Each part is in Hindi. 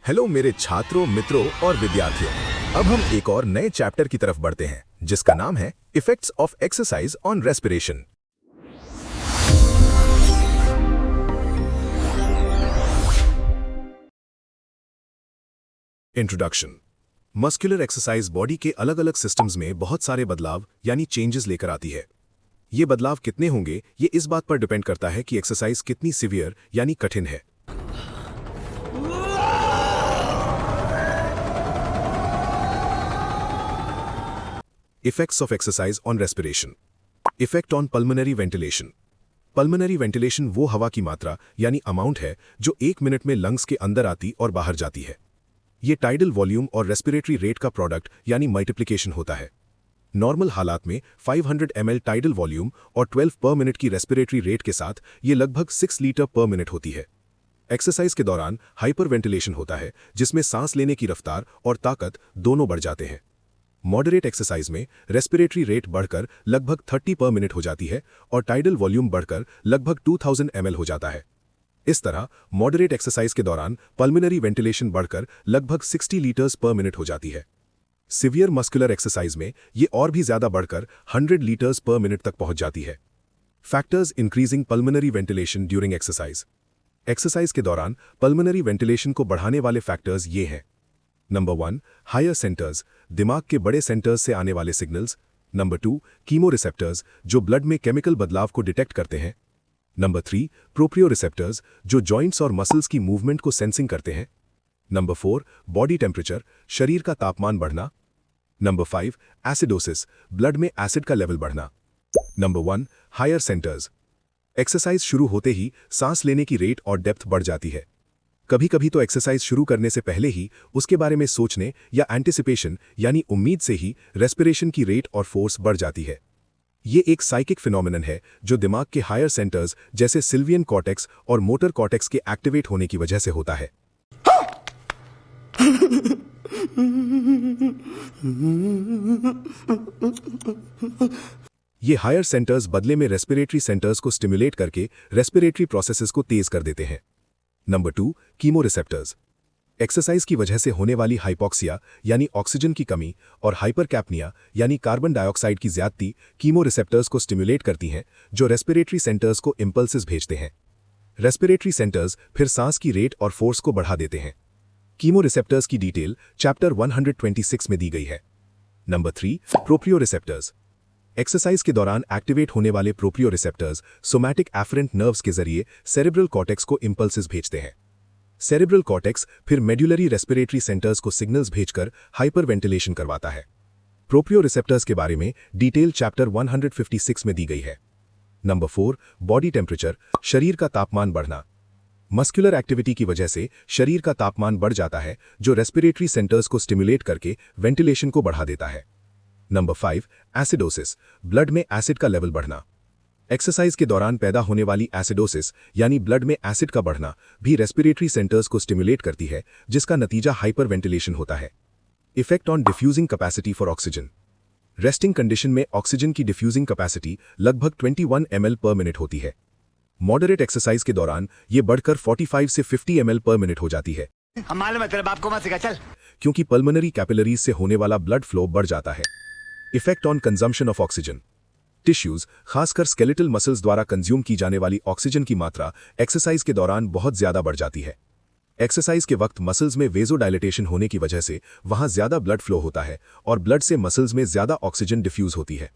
हेलो मेरे छात्रों, मित्रों और विद्यार्थियों। अब हम एक और नए चैप्टर की तरफ बढ़ते हैं जिसका नाम है effects of exercise on respiration. Introduction. Muscular exercise body के अलग अलग सिस्टम्स में बहुत सारे बदलाव यानी चेंजेस लेकर आती है। ये बदलाव कितने होंगे ये इस बात पर डिपेंड करता है कि एक्सरसाइज कितनी सीवियर यानी कठिन है। Effects of exercise on respiration. Effect on pulmonary ventilation. Pulmonary ventilation वो हवा की मात्रा यानी अमाउंट है जो 1 मिनट में लंग्स के अंदर आती और बाहर जाती है। ये टाइडल वॉल्यूम और रेस्पिरेटरी रेट का प्रोडक्ट यानी मल्टीप्लिकेशन होता है। नॉर्मल हालात में 500 ml टाइडल वॉल्यूम और 12 पर मिनट की रेस्पिरेटरी रेट के साथ ये लगभग 6 लीटर पर मिनट होती है। एक्सरसाइज के दौरान हाइपर वेंटिलेशन होता है जिसमें सांस लेने की रफ्तार और ताकत दोनों बढ़ जाते हैं। मॉडरेट एक्सरसाइज में रेस्पिरेटरी रेट बढ़कर लगभग 30 पर मिनट हो जाती है और टाइडल वॉल्यूम बढ़कर लगभग 2000 ml हो जाता है। इस तरह मॉडरेट एक्सरसाइज के दौरान पल्मोनरी वेंटिलेशन बढ़कर लगभग 60 लीटर्स पर मिनट हो जाती है। सिवियर मस्कुलर एक्सरसाइज में ये और भी ज्यादा बढ़कर 100 लीटर्स पर मिनट तक पहुंच जाती है। Factors increasing pulmonary ventilation during exercise. Exercise के दौरान पल्मोनरी वेंटिलेशन को बढ़ाने वाले फैक्टर्स ये हैं। नंबर 1, हायर सेंटर्स, दिमाग के बड़े सेंटर्स से आने वाले सिग्नल्स। नंबर 2, कीमो रिसेप्टर्स, जो ब्लड में केमिकल बदलाव को डिटेक्ट करते हैं। नंबर 3, प्रोप्रियो रिसेप्टर्स, जो जॉइंट्स और मसल्स की मूवमेंट को सेंसिंग करते हैं। नंबर 4, बॉडी टेम्परेचर, शरीर का तापमान बढ़ना। नंबर 5, एसिडोसिस, ब्लड में एसिड का लेवल बढ़ना। Number 1, higher centres. एक्सरसाइज शुरू होते ही सांस लेने की रेट और डेप्थ बढ़ जाती है। कभी कभी तो एक्सरसाइज शुरू करने से पहले ही उसके बारे में सोचने या एंटिसिपेशन यानी उम्मीद से ही रेस्पिरेशन की रेट और फोर्स बढ़ जाती है। ये एक साइकिक फिनोमिनन है जो दिमाग के हायर सेंटर्स जैसे सिल्वियन कॉर्टेक्स और मोटर कॉर्टेक्स के एक्टिवेट होने की वजह से होता है। ये हायर सेंटर्स बदले में रेस्पिरेटरी सेंटर्स को स्टिमुलेट करके रेस्पिरेटरी प्रोसेसेस को तेज कर देते हैं। Number 2, chemo receptors. एक्सरसाइज की वजह से होने वाली हाइपोक्सिया यानी ऑक्सीजन की कमी और हाइपरकैप्निया यानी कार्बन डाइऑक्साइड की ज्यादती कीमो रिसेप्टर्स को स्टिमुलेट करती हैं जो रेस्पिरेटरी सेंटर्स को इंपल्सेस भेजते हैं। रेस्पिरेटरी सेंटर्स फिर सांस की रेट और फोर्स को बढ़ा देते हैं। कीमो रिसेप्टर्स की डिटेल चैप्टर 126 में दी गई है। Number 3, proprio receptors. एक्सरसाइज के दौरान एक्टिवेट होने वाले proprio receptors somatic efferent nerves के जरिए सेरेब्रल कॉर्टेक्स को इंपल्सेस भेजते हैं। सेरेब्रल कॉर्टेक्स फिर मेड्युलरी रेस्पिरेटरी सेंटर्स को सिग्नल्स भेजकर हाइपर वेंटिलेशन करवाता है। प्रोप्रियो रिसेप्टर्स के बारे में डिटेल चैप्टर 156 में दी गई है। नंबर 4, बॉडी टेम्परेचर, शरीर का तापमान बढ़ना। मस्कुलर एक्टिविटी की वजह से शरीर का तापमान बढ़ जाता है जो रेस्पिरेटरी सेंटर्स को स्टिमुलेट करके वेंटिलेशन को बढ़ा देता है। नंबर 5, एसिडोसिस, ब्लड में एसिड का लेवल बढ़ना। एक्सरसाइज के दौरान पैदा होने वाली एसिडोसिस यानी ब्लड में एसिड का बढ़ना भी रेस्पिरेटरी सेंटर्स को स्टिमुलेट करती है जिसका नतीजा हाइपर वेंटिलेशन होता है। Effect on diffusing capacity for oxygen. Resting condition में ऑक्सीजन की डिफ्यूजिंग कैपेसिटी लगभग 21 ml पर मिनट होती है। मॉडरेट एक्सरसाइज के दौरान ये बढ़कर 45 से 50 ml पर मिनट हो जाती है। क्योंकि पल्मोनरी कैपिलरीज से होने वाला ब्लड फ्लो बढ़ जाता है। Effect on consumption of oxygen. Tissues, खासकर स्केलेटल मसल्स द्वारा कंज्यूम की जाने वाली ऑक्सीजन की मात्रा एक्सरसाइज के दौरान बहुत ज्यादा बढ़ जाती है। एक्सरसाइज के वक्त मसल्स में वेजोडाइलेटेशन होने की वजह से वहां ज्यादा ब्लड फ्लो होता है और ब्लड से मसल्स में ज्यादा ऑक्सीजन डिफ्यूज होती है।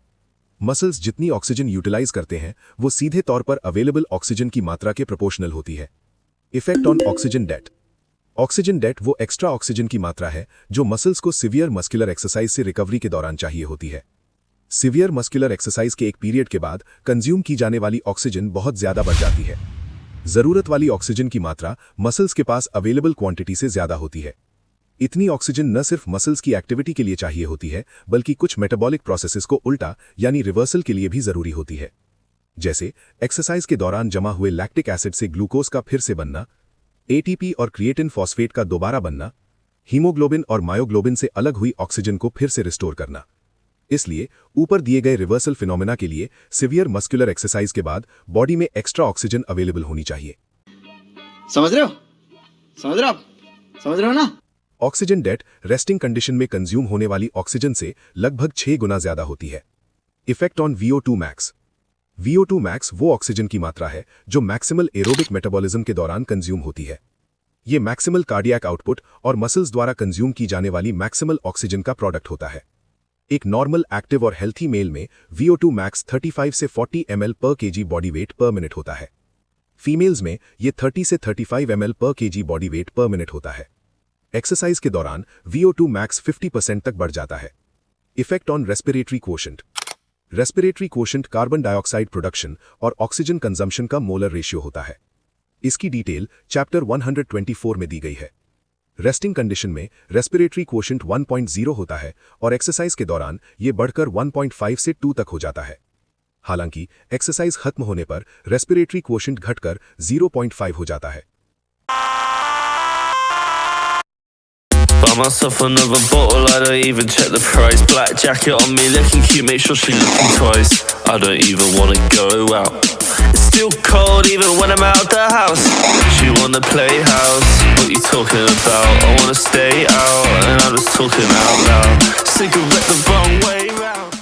मसल्स जितनी ऑक्सीजन यूटिलाइज करते हैं वो सीधे तौर पर अवेलेबल ऑक्सीजन की मात्रा के प्रोपोर्शनल होती है। Effect on oxygen debt. Oxygen debt वो एक्स्ट्रा ऑक्सीजन की मात्रा है जो मसल्स को सिवियर मस्कुलर एक्सरसाइज से रिकवरी के दौरान चाहिए होती है। सिवियर मस्कुलर एक्सरसाइज के एक पीरियड के बाद कंज्यूम की जाने वाली ऑक्सीजन बहुत ज्यादा बढ़ जाती है। जरूरत वाली ऑक्सीजन की मात्रा मसल्स के पास अवेलेबल क्वांटिटी से ज्यादा होती है। इतनी ऑक्सीजन न सिर्फ मसल्स की एक्टिविटी के लिए चाहिए होती है बल्कि कुछ मेटाबॉलिक प्रोसेसेस को उल्टा यानी रिवर्सल के लिए भी जरूरी होती है। जैसे एक्सरसाइज के दौरान जमा हुए लैक्टिक एसिड से ग्लूकोज का फिर से बनना, एटीपी और क्रिएटिन फॉस्फेट का दोबारा बनना, हीमोग्लोबिन और मायोग्लोबिन से अलग हुई ऑक्सीजन को फिर से रिस्टोर करना। इसलिए ऊपर दिए गए रिवर्सल फिनोमेना के लिए सिवियर मस्कुलर एक्सरसाइज के बाद बॉडी में एक्स्ट्रा ऑक्सीजन अवेलेबल होनी चाहिए। समझ रहे हो? समझ रहे हो ना? ऑक्सीजन डेट रेस्टिंग कंडीशन में कंज्यूम होने वाली ऑक्सीजन से लगभग 6 गुना ज्यादा होती है। Effect on VO2 max. VO2 max वो ऑक्सीजन की मात्रा है जो मैक्सिमल एरोबिक मेटाबॉलिज्म के दौरान कंज्यूम होती है। ये मैक्सिमल कार्डियक आउटपुट और मसल्स द्वारा कंज्यूम की जाने वाली मैक्सिमल ऑक्सीजन का प्रोडक्ट होता है। एक नॉर्मल एक्टिव और हेल्थी मेल में VO2 मैक्स 35 से 40 ml पर kg बॉडी वेट पर मिनट होता है। फीमेल्स में ये 30 से 35 ml पर kg बॉडी वेट पर मिनट होता है। एक्सरसाइज के दौरान VO2 मैक्स 50% तक बढ़ जाता है। Effect on respiratory quotient. Respiratory quotient carbon dioxide production और ऑक्सीजन कंजम्पशन का मोलर रेशियो होता है। इसकी डिटेल चैप्टर 124 में दी गई है। रेस्टिंग कंडीशन में रेस्पिरेटरी क्वोशेंट 1.0 होता है और एक्सरसाइज के दौरान यह बढ़कर 1.5 से 2 तक हो जाता है। हालांकि एक्सरसाइज खत्म होने पर रेस्पिरेटरी क्वोशेंट घटकर 0.5 हो जाता है। Buy myself another bottle, I don't even check the price. Black jacket on me, looking cute, make sure she looking twice. I don't even wanna go out. It's still cold even when I'm out the house. She wanna play house, what you talking about? I wanna stay out, and I'm just talking out loud. Cigarette the wrong way round.